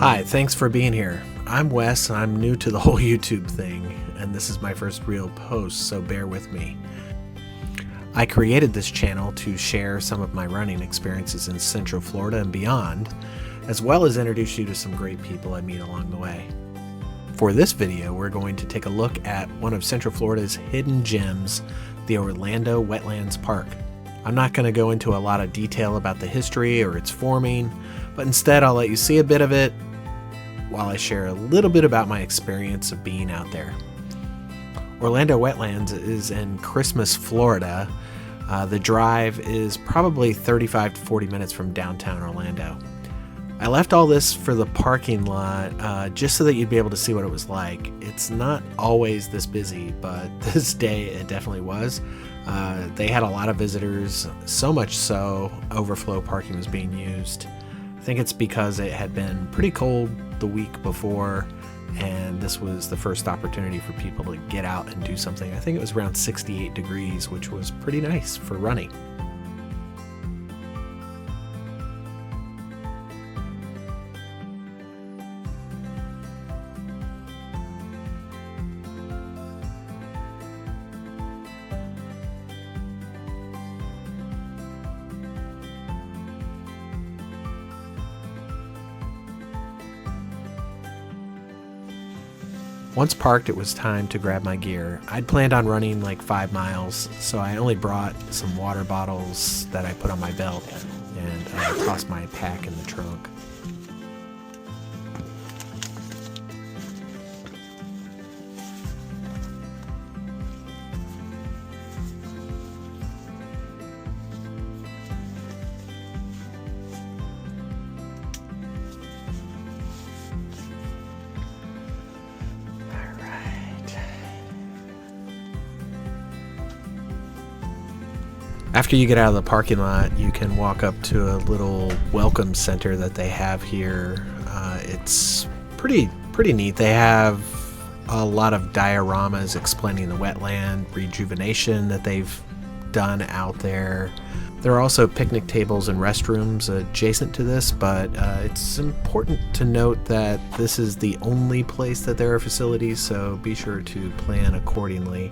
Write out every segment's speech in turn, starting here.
Hi, thanks for being here. I'm Wes, and I'm new to the whole YouTube thing, and this is my first real post, so bear with me. I created this channel to share some of my running experiences in Central Florida and beyond, as well as introduce you to some great people I meet along the way. For this video, we're going to take a look at one of Central Florida's hidden gems, the Orlando Wetlands Park. I'm not going to go into a lot of detail about the history or its forming, but instead I'll let you see a bit of it while I share a little bit about my experience of being out there. Orlando Wetlands is in Christmas, Florida. The drive is probably 35 to 40 minutes from downtown Orlando. I left all this for the parking lot just so that you'd be able to see what it was like. It's not always this busy, but this day it definitely was. They had a lot of visitors, so much so overflow parking was being used. I think it's because it had been pretty cold the week before, and this was the first opportunity for people to get out and do something. I think it was around 68 degrees, which was pretty nice for running. Once parked, it was time to grab my gear. I'd planned on running like 5 miles, so I only brought some water bottles that I put on my belt and tossed my pack in the trunk. After you get out of the parking lot, you can walk up to a little welcome center that they have here. It's pretty neat. They have a lot of dioramas explaining the wetland rejuvenation that they've done out there. There are also picnic tables and restrooms adjacent to this, but it's important to note that this is the only place that there are facilities, so be sure to plan accordingly.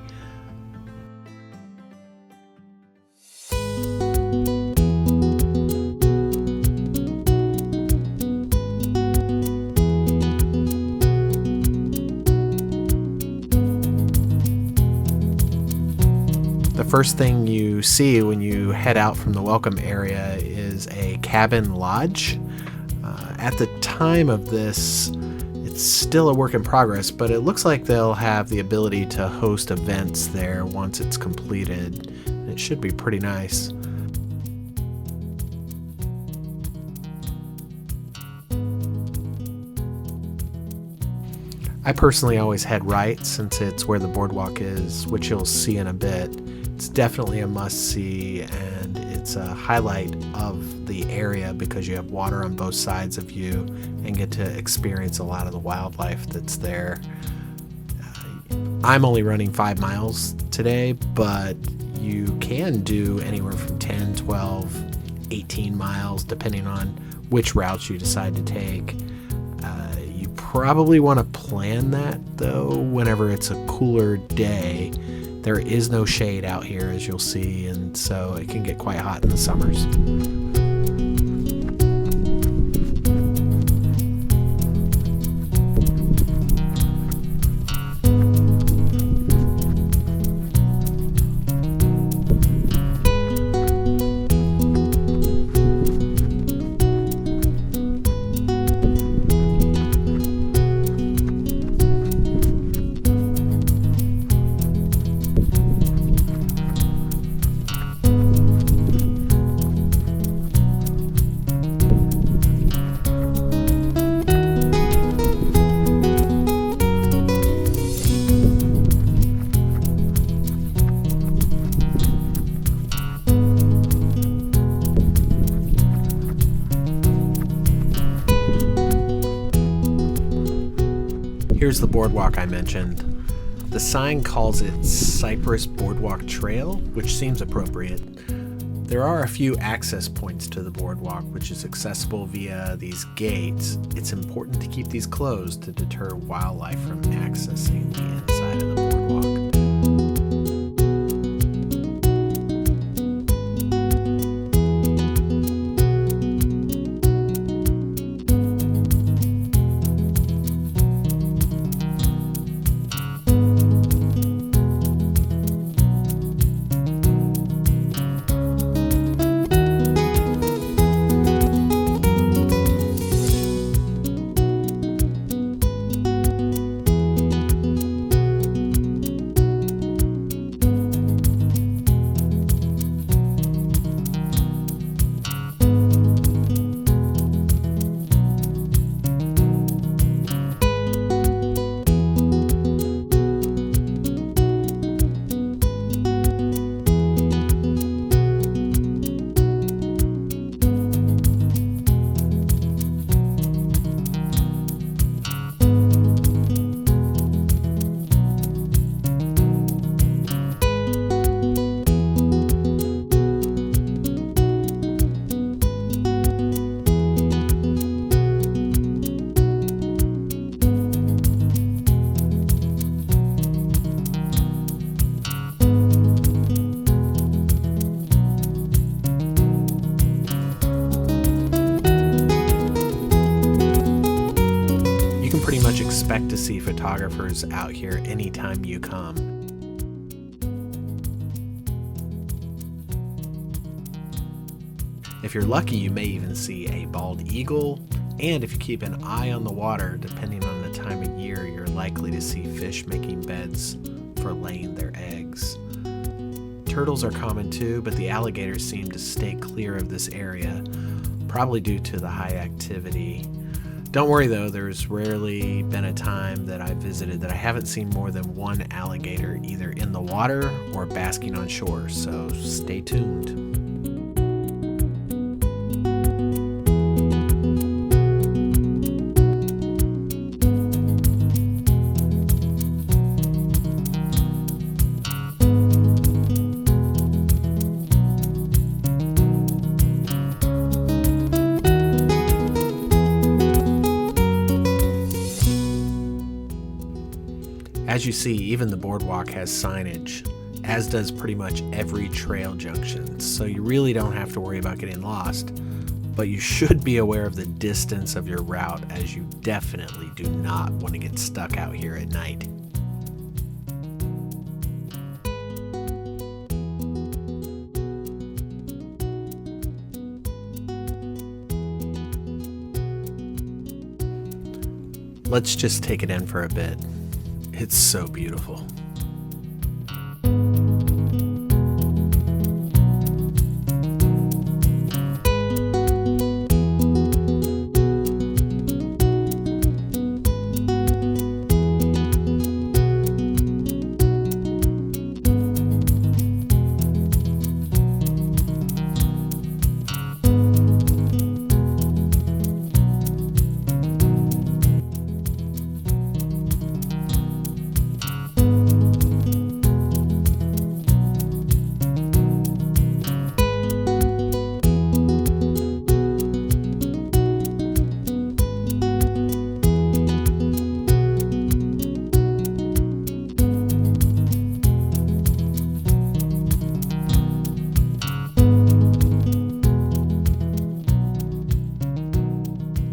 The first thing you see when you head out from the welcome area is a cabin lodge. At the time of this, it's still a work in progress, but it looks like they'll have the ability to host events there once it's completed. It should be pretty nice. I personally always head right since it's where the boardwalk is, which you'll see in a bit. It's definitely a must-see, and it's a highlight of the area because you have water on both sides of you and get to experience a lot of the wildlife that's there. I'm only running 5 miles today, but you can do anywhere from 10, 12, 18 miles depending on which routes you decide to take. You probably want to plan that, though, whenever it's a cooler day. There is no shade out here, as you'll see, and so it can get quite hot in the summers. Here's the boardwalk I mentioned. The sign calls it Cypress Boardwalk Trail, which seems appropriate. There are a few access points to the boardwalk, which is accessible via these gates. It's important to keep these closed to deter wildlife from accessing the inside of the boardwalk. Pretty much expect to see photographers out here anytime you come. If you're lucky, you may even see a bald eagle, and if you keep an eye on the water, depending on the time of year, you're likely to see fish making beds for laying their eggs. Turtles are common too, but the alligators seem to stay clear of this area, probably due to the high activity. Don't worry though, there's rarely been a time that I've visited that I haven't seen more than one alligator either in the water or basking on shore, so stay tuned. As you see, even the boardwalk has signage, as does pretty much every trail junction, so you really don't have to worry about getting lost, but you should be aware of the distance of your route, as you definitely do not want to get stuck out here at night. Let's just take it in for a bit. It's so beautiful.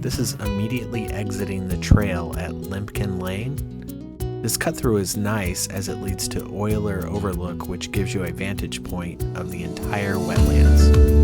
This is immediately exiting the trail at Limpkin Lane. This cut through is nice as it leads to Euler Overlook, which gives you a vantage point of the entire wetlands.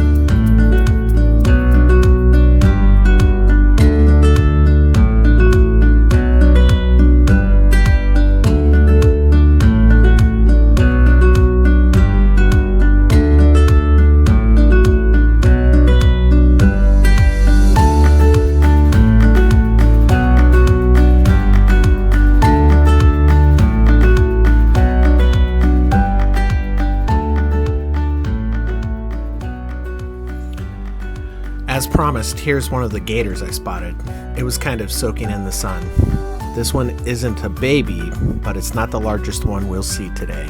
As promised, here's one of the gators I spotted. It was kind of soaking in the sun. This one isn't a baby, but it's not the largest one we'll see today.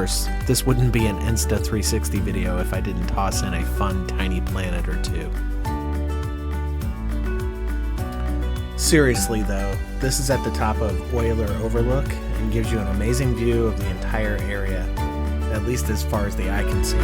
course, this wouldn't be an Insta 360 video if I didn't toss in a fun tiny planet or two. Seriously though, this is at the top of Euler Overlook and gives you an amazing view of the entire area, at least as far as the eye can see.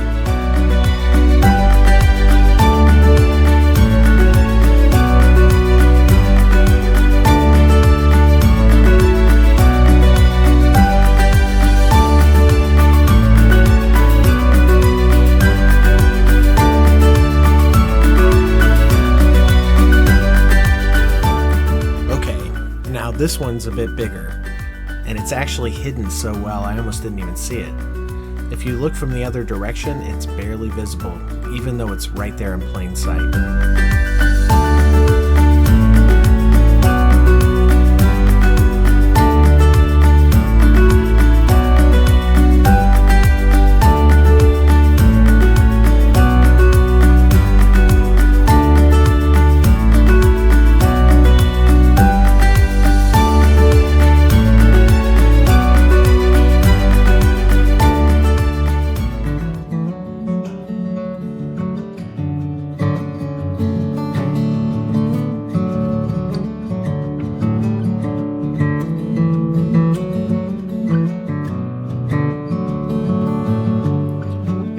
Now this one's a bit bigger, and it's actually hidden so well I almost didn't even see it. If you look from the other direction, it's barely visible, even though it's right there in plain sight.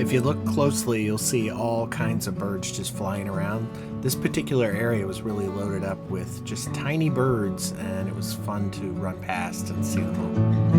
If you look closely, you'll see all kinds of birds just flying around. This particular area was really loaded up with just tiny birds, and it was fun to run past and see them all.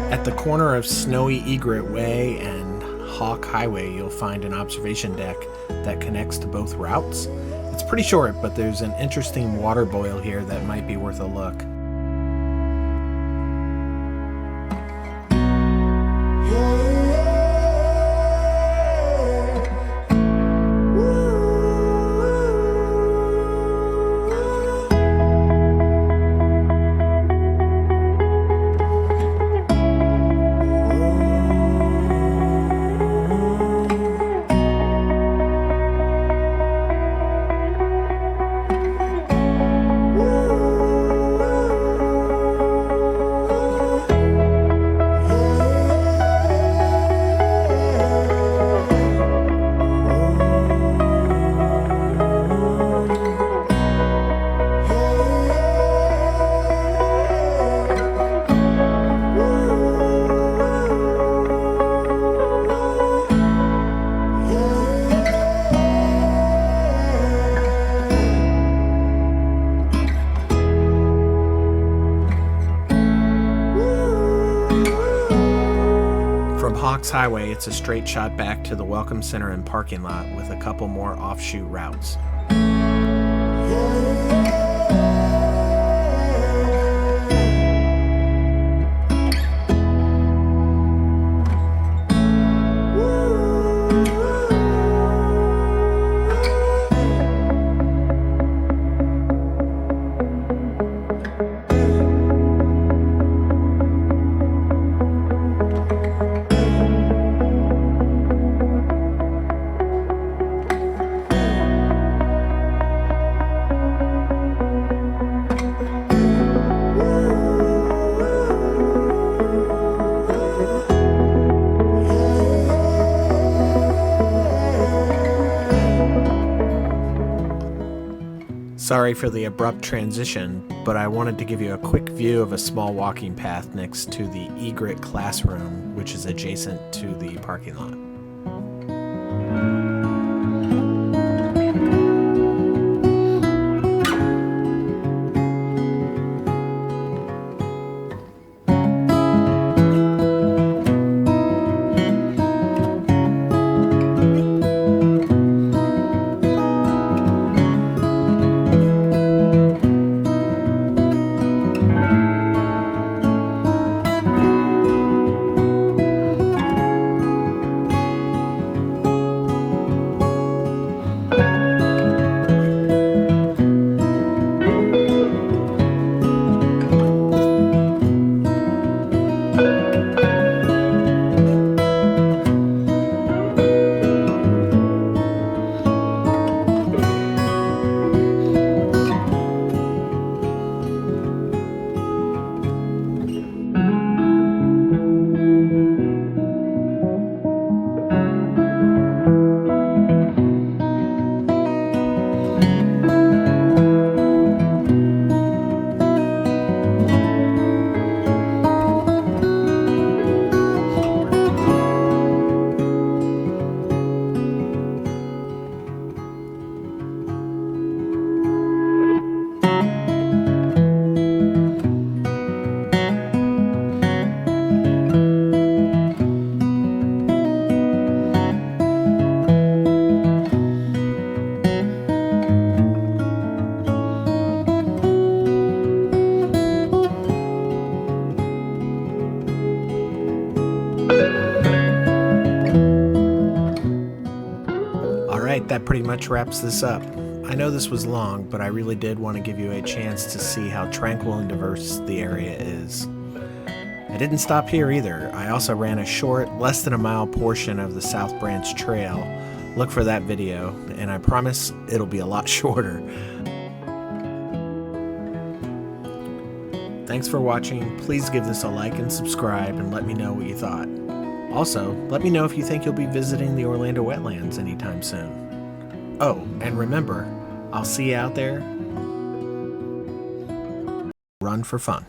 At the corner of Snowy Egret Way and Hawk Highway, you'll find an observation deck that connects to both routes. It's pretty short, but there's an interesting water boil here that might be worth a look. Hawks Highway, it's a straight shot back to the Welcome Center and parking lot with a couple more offshoot routes. Sorry for the abrupt transition, but I wanted to give you a quick view of a small walking path next to the Egret classroom, which is adjacent to the parking lot. That pretty much wraps this up. I know this was long, but I really did want to give you a chance to see how tranquil and diverse the area is. I didn't stop here either. I also ran a short, less than a mile portion of the South Branch Trail. Look for that video, and I promise it'll be a lot shorter. Thanks for watching. Please give this a like and subscribe and let me know what you thought. Also, let me know if you think you'll be visiting the Orlando Wetlands anytime soon. Oh, and remember, I'll see you out there. Run for fun.